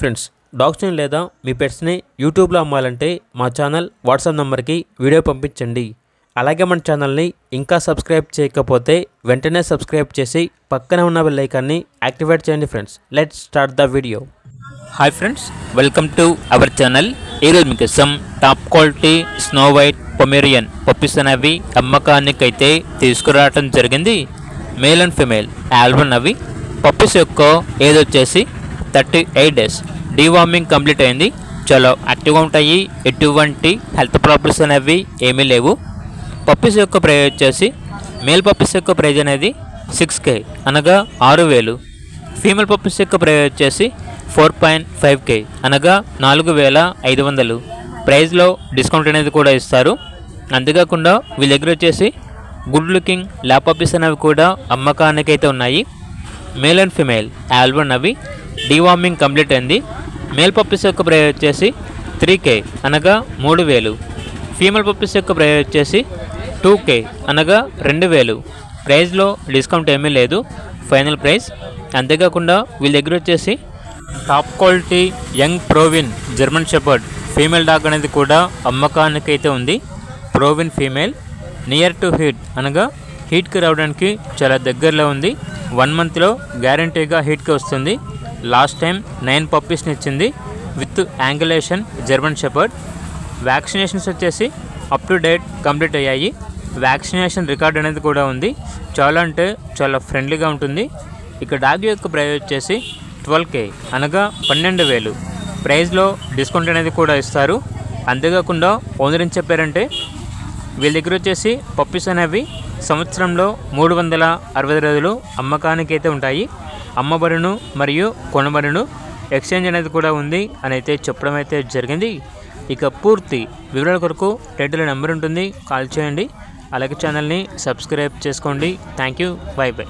Friends, డాగ్స్ని లేదా మీ పెట్స్ని యూట్యూబ్లో అమ్మాలంటే మా ఛానల్ వాట్సాప్ నెంబర్కి వీడియో పంపించండి. అలాగే మన ఛానల్ని ఇంకా సబ్స్క్రైబ్ చేయకపోతే వెంటనే సబ్స్క్రైబ్ చేసి పక్కనే ఉన్న బెల్ ఐకాన్ని యాక్టివేట్ చేయండి. Friends, let's start the video. Hi friends, welcome to our channel. ఈరోజు మీకోసం top quality snow white Pomeranian puppies అనేవి అమ్మకానికి అయితే తీసుకురావడం జరిగింది. మేల్ అండ్ ఫిమేల్ ఆల్బన్ అవి. పప్పీస్ యొక్క ఏజ్ వచ్చేసి 38 డేస్. డీవార్మింగ్ కంప్లీట్ అయింది. చాలా యాక్టివ్గా ఉంటాయి. ఎటువంటి హెల్త్ ప్రాబ్లమ్స్ అనేవి ఏమీ లేవు. పప్పీస్ యొక్క ప్రైజ్ వచ్చేసి మేల్ పప్పీస్ యొక్క ప్రైజ్ అనేది 6K అనగా 6,000. ఫీమేల్ పప్పీస్ యొక్క ప్రైజ్ వచ్చేసి 4.5K అనగా 4,500. ప్రైజ్లో డిస్కౌంట్ అనేది కూడా ఇస్తారు. అంతేకాకుండా వీళ్ళ దగ్గర వచ్చేసి గుడ్ లుకింగ్ ల్యాబ్ పప్పీస్ అనేవి కూడా అమ్మకానికి అయితే ఉన్నాయి. మేల్ అండ్ ఫిమేల్ ఆల్బన్ అవి. డీవార్మింగ్ కంప్లీట్ అయింది. మేల్ పప్పీస్ యొక్క ప్రైజ్ వచ్చేసి 3K అనగా 3,000. ఫీమేల్ పప్పీస్ యొక్క ప్రైజ్ వచ్చేసి 2K అనగా 2,000. ప్రైజ్లో డిస్కౌంట్ ఏమీ లేదు, ఫైనల్ ప్రైస్. అంతేకాకుండా వీళ్ళ దగ్గర వచ్చేసి top quality young proven German shepherd female dog అనేది కూడా అమ్మకానికి అయితే ఉంది. Proven female near to heat అనగా హీట్కి రావడానికి చాలా దగ్గరలో ఉంది. 1 మంత్లో గ్యారంటీగా హీట్కి వస్తుంది. లాస్ట్ టైం 9 పప్పీస్ని ఇచ్చింది with angulation German shepherd. Vaccinations వచ్చేసి అప్ టు డేట్ కంప్లీట్ అయ్యాయి. వ్యాక్సినేషన్ రికార్డ్ అనేది కూడా ఉంది. చాలా అంటే చాలా ఫ్రెండ్లీగా ఉంటుంది. ఇక డాగ్ యొక్క ప్రైజ్ వచ్చేసి 12K అనగా 12,000. ప్రైజ్లో డిస్కౌంట్ అనేది కూడా ఇస్తారు. అంతేకాకుండా ఓనర్ ఏం చెప్పారంటే వీళ్ళ దగ్గర వచ్చేసి పప్పీస్ అనేవి సంవత్సరంలో 360 రోజులు అమ్మకానికి అయితే ఉంటాయి. అమ్మబడును మరియు కొనబడును, ఎక్స్చేంజ్ అనేది కూడా ఉంది అని అయితే చెప్పడం అయితే జరిగింది. ఇక పూర్తి వివరాల కొరకు టైటిల్ నెంబర్ ఉంటుంది, కాల్ చేయండి. అలాగే ఛానల్ని సబ్స్క్రైబ్ చేసుకోండి. Thank you, by by.